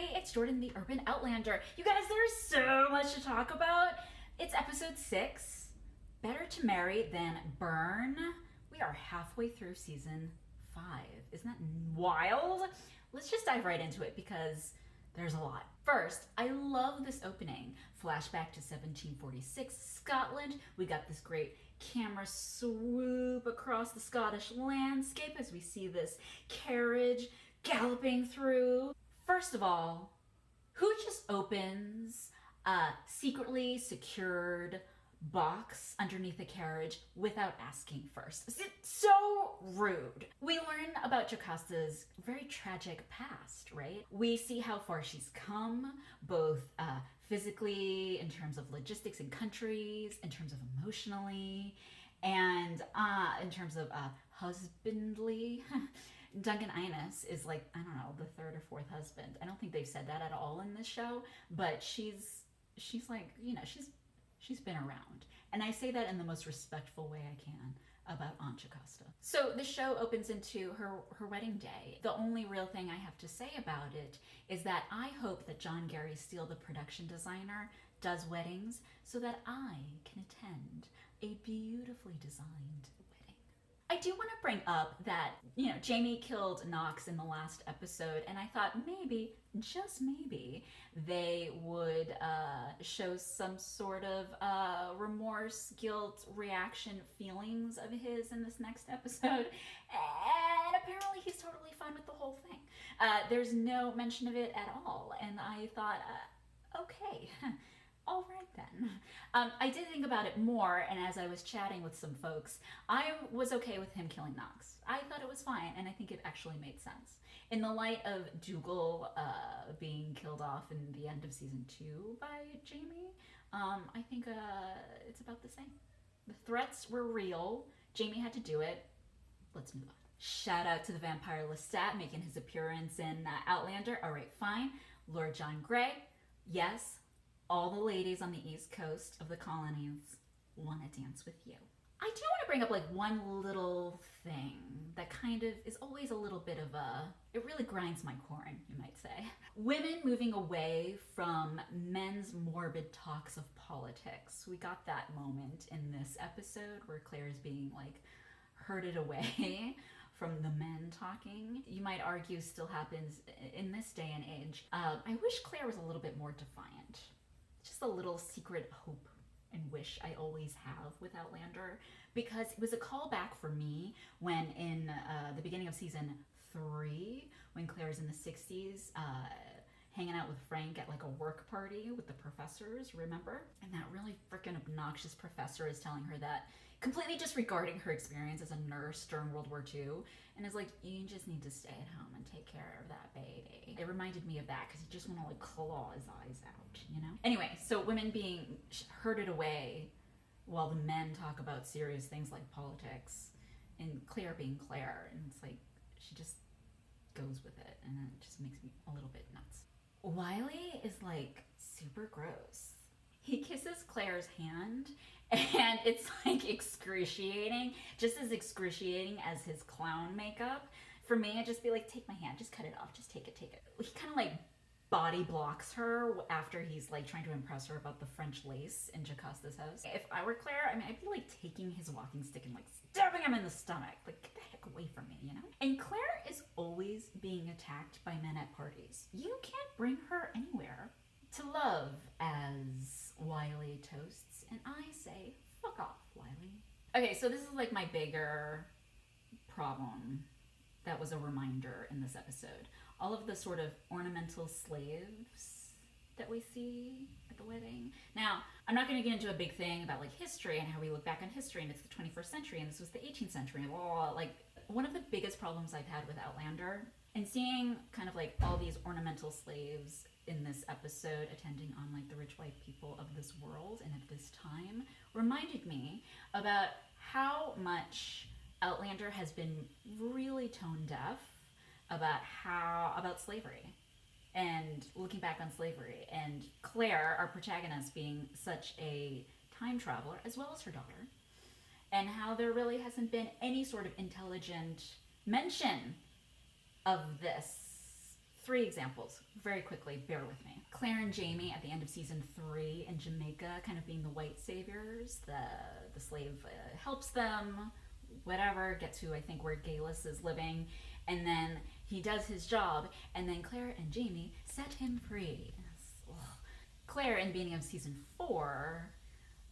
everybody, it's Jordan, the Urban Outlander. You guys, there's so much to talk about. It's episode 6, Better to Marry Than Burn. We are halfway through season 5. Isn't that wild? Let's just dive right into it because there's a lot. First, I love this opening. Flashback to 1746 Scotland. We got this great camera swoop across the Scottish landscape as we see this carriage galloping through. First of all, who just opens a secretly secured box underneath the carriage without asking first? It's so rude. We learn about Jocasta's very tragic past, right? We see how far she's come, both physically, in terms of logistics and countries, in terms of emotionally, and in terms of husbandly. Duncan Innes is like, I don't know, the third or fourth husband. I don't think they've said that at all in this show, but she's like, you know, she's been around. And I say that in the most respectful way I can about Aunt Jocasta. So the show opens into her wedding day. The only real thing I have to say about it is that I hope that John Gary Steele, the production designer, does weddings so that I can attend a beautifully designed wedding. I do want to bring up that, you know, Jamie killed Knox in the last episode, and I thought maybe, just maybe, they would show some sort of remorse, guilt, reaction, feelings of his in this next episode. And apparently he's totally fine with the whole thing. There's no mention of it at all, and I thought, okay. All right then. I did think about it more, and as I was chatting with some folks, I was okay with him killing Knox. I thought it was fine, and I think it actually made sense. In the light of Dougal being killed off in the end of season 2 by Jamie, I think it's about the same. The threats were real. Jamie had to do it. Let's move on. Shout out to the vampire Lestat making his appearance in Outlander. All right, fine. Lord John Grey. Yes. All the ladies on the East Coast of the colonies want to dance with you. I do want to bring up like one little thing that kind of is always a little bit of it really grinds my corn, you might say. Women moving away from men's morbid talks of politics. We got that moment in this episode where Claire is being like herded away from the men talking. You might argue still happens in this day and age. I wish Claire was a little bit more defiant. Just a little secret hope and wish I always have with Outlander, because it was a callback for me when in the beginning of season 3, when Claire's in the 60s, hanging out with Frank at like a work party with the professors, remember? And that really freaking obnoxious professor is telling her that, completely disregarding her experience as a nurse during World War II, and is like, you just need to stay at home and take care of that baby. It reminded me of that because you just want to like claw his eyes out, you know? Anyway, so women being herded away while the men talk about serious things like politics, and Claire being Claire, and it's like, she just goes with it, and it just makes me a little bit nuts. Wiley is like super gross. He kisses Claire's hand and it's like excruciating, just as excruciating as his clown makeup. For me, I'd just be like, take my hand, just cut it off, just take it. He kind of like body blocks her after he's like trying to impress her about the French lace in Jocasta's house. If I were Claire, I mean, I'd be like taking his walking stick and like stabbing him in the stomach. Like, get the heck away from me, you know? And Claire is always being attacked by men at parties. You can't bring her anywhere. To love, as Wiley toasts, and I say, fuck off, Wiley. Okay, so this is like my bigger problem that was a reminder in this episode. All of the sort of ornamental slaves that we see at the wedding. Now, I'm not going to get into a big thing about like history and how we look back on history and it's the 21st century and this was the 18th century and blah, blah, blah. Like, one of the biggest problems I've had with Outlander and seeing kind of like all these ornamental slaves in this episode attending on like the rich white people of this world and at this time reminded me about how much Outlander has been really tone deaf about slavery and looking back on slavery, and Claire, our protagonist, being such a time traveler, as well as her daughter, and how there really hasn't been any sort of intelligent mention of this 3 examples, very quickly, bear with me. Claire and Jamie at the end of season 3 in Jamaica, kind of being the white saviors. The slave helps them, whatever, gets to, I think, where Galus is living, and then he does his job, and then Claire and Jamie set him free. Claire, in the beginning of season 4,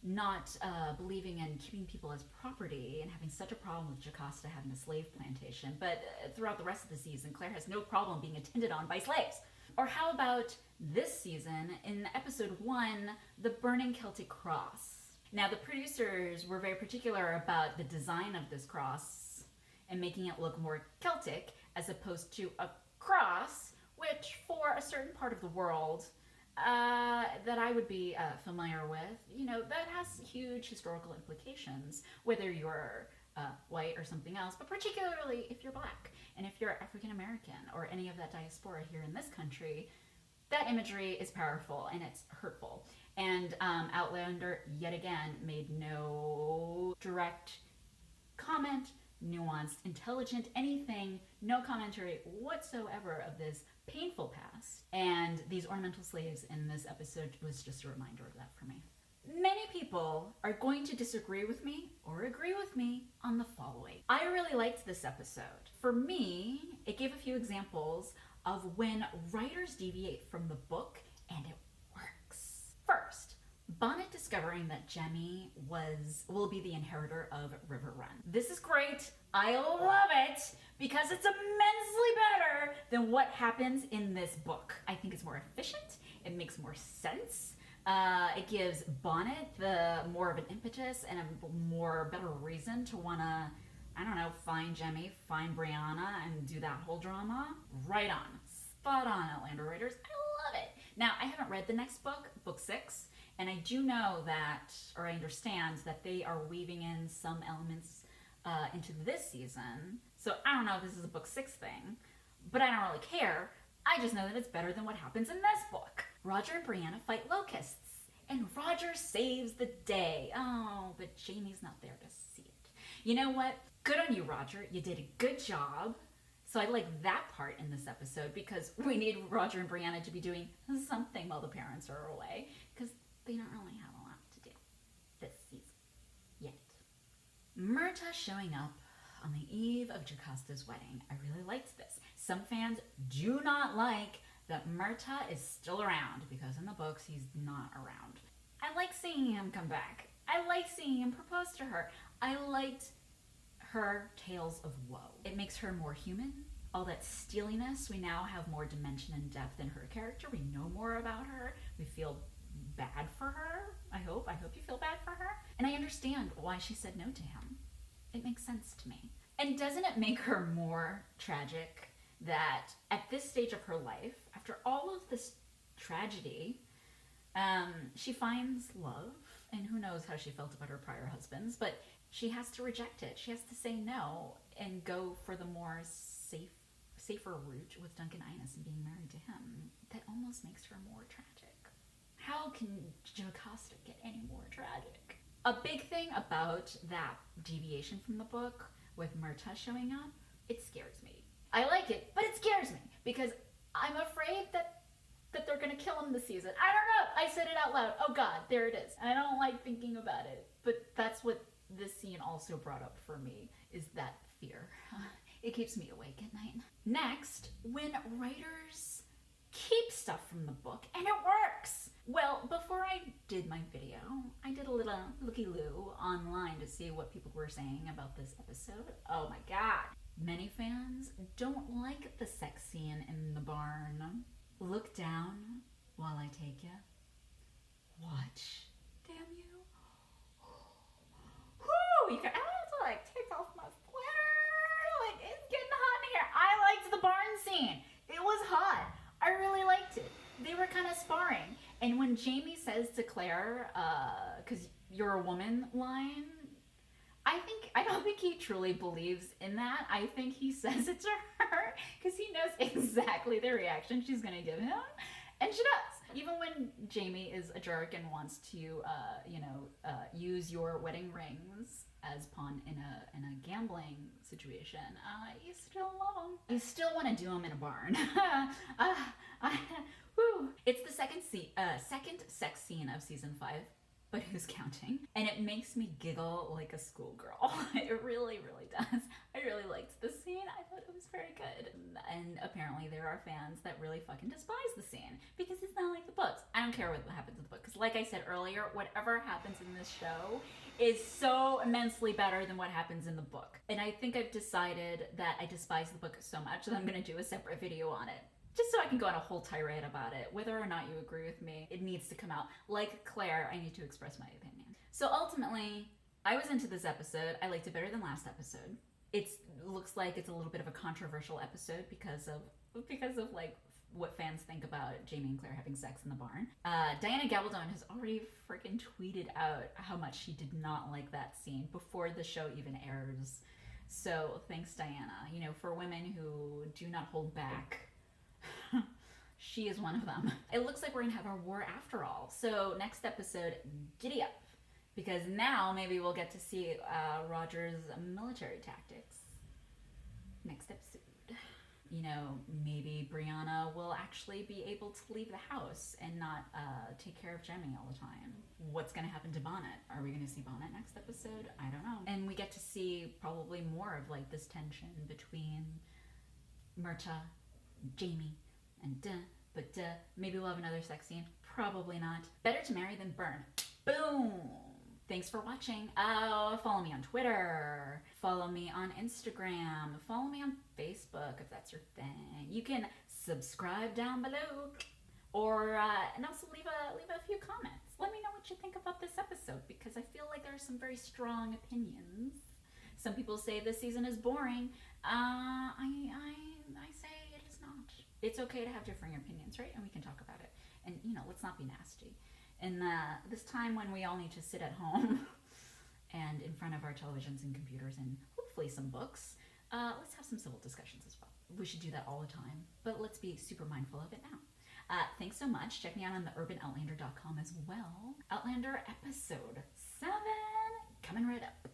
not believing in keeping people as property and having such a problem with Jocasta having a slave plantation, but throughout the rest of the season, Claire has no problem being attended on by slaves. Or how about this season, in episode 1, the Burning Celtic Cross? Now, the producers were very particular about the design of this cross and making it look more Celtic as opposed to a cross, which for a certain part of the world that I would be familiar with, that has huge historical implications, whether you're white or something else, but particularly if you're Black and if you're African American or any of that diaspora here in this country. That imagery is powerful and it's hurtful. And Outlander, yet again, made no direct comment, nuanced, intelligent, anything, no commentary whatsoever of this painful past. And these ornamental slaves in this episode was just a reminder of that for me. Many people are going to disagree with me or agree with me on the following. I really liked this episode. For me, it gave a few examples of when writers deviate from the book and it works. First, Bonnet discovering that Jemmy will be the inheritor of River Run. This is great. I love it because it's immensely better than what happens in this book. I think it's more efficient. It makes more sense. It gives Bonnet more of an impetus and a better reason to want to, find Jemmy, find Brianna, and do that whole drama. Right on. Spot on, Outlander writers. I love it. Now, I haven't read the next book, book 6, and I do know that, or I understand that they are weaving in some elements into this season. So I don't know if this is a book 6 thing, but I don't really care. I just know that it's better than what happens in this book. Roger and Brianna fight locusts, and Roger saves the day. Oh, but Jamie's not there to see it. You know what? Good on you, Roger. You did a good job. So I like that part in this episode because we need Roger and Brianna to be doing something while the parents are away because they don't really have a lot to do this season yet. Myrta showing up on the eve of Jocasta's wedding. I really liked this. Some fans do not like that Myrta is still around because in the books he's not around. I like seeing him come back. I like seeing him propose to her. I liked her tales of woe. It makes her more human. All that steeliness, we now have more dimension and depth in her character. We know more about her. We feel bad for her. I hope you feel bad for her. And I understand why she said no to him. It makes sense to me. And doesn't it make her more tragic that at this stage of her life, after all of this tragedy, she finds love, and who knows how she felt about her prior husbands, but she has to reject it. She has to say no and go for the more safer route with Duncan Innes and being married to him. That almost makes her more tragic. How can Jocasta get any more tragic? A big thing about that deviation from the book with Myrta showing up, it scares me. I like it, but it scares me because I'm afraid that they're going to kill him this season. I don't know. I said it out loud. Oh God, there it is. I don't like thinking about it, but that's what this scene also brought up for me, is that fear. It keeps me awake at night. Next, when writers keep stuff from the book and it works. Well, before I did my video, I did a little looky-loo online to see what people were saying about this episode. Oh my God. Many fans don't like the sex scene in the barn. Look down while I take you. Watch. Damn you. Whoo! I have to take off my sweater. It's getting hot in here. I liked the barn scene. It was hot. I really liked it. They were kind of sparring. And when Jamie says to Claire, because you're a woman line, I don't think he truly believes in that. I think he says it to her because he knows exactly the reaction she's going to give him. And she does. Even when Jamie is a jerk and wants to, use your wedding rings as pawn in a gambling situation, you still love him. You still want to do him in a barn. It's the second sex scene of season 5. But who's counting? And it makes me giggle like a schoolgirl. It really, really does. I really liked the scene. I thought it was very good. And apparently there are fans that really fucking despise the scene because it's not like the books. I don't care what happens in the book because like I said earlier, whatever happens in this show is so immensely better than what happens in the book. And I think I've decided that I despise the book so much that I'm gonna do a separate video on it. Just so I can go on a whole tirade about it. Whether or not you agree with me, it needs to come out. Like Claire, I need to express my opinion. So ultimately, I was into this episode. I liked it better than last episode. It looks like it's a little bit of a controversial episode because of like what fans think about Jamie and Claire having sex in the barn. Diana Gabaldon has already freaking tweeted out how much she did not like that scene before the show even airs. So thanks, Diana. You know, for women who do not hold back, she is one of them. It looks like we're gonna have our war after all. So next episode, giddy up. Because now maybe we'll get to see Roger's military tactics. Next episode. You know, maybe Brianna will actually be able to leave the house and not take care of Jemmy all the time. What's gonna happen to Bonnet? Are we gonna see Bonnet next episode? I don't know. And we get to see probably more of like this tension between Myrta, Jamie, and maybe we'll have another sex scene. Probably not. Better to marry than burn. Boom! Thanks for watching. Follow me on Twitter. Follow me on Instagram. Follow me on Facebook if that's your thing. You can subscribe down below, or and also leave a few comments. Let me know what you think about this episode because I feel like there are some very strong opinions. Some people say this season is boring. I say it is not. It's okay to have differing opinions, right? And we can talk about it. And, you know, let's not be nasty. And this time when we all need to sit at home and in front of our televisions and computers and hopefully some books, let's have some civil discussions as well. We should do that all the time, but let's be super mindful of it now. Thanks so much. Check me out on the urbanoutlander.com as well. Outlander episode 7 coming right up.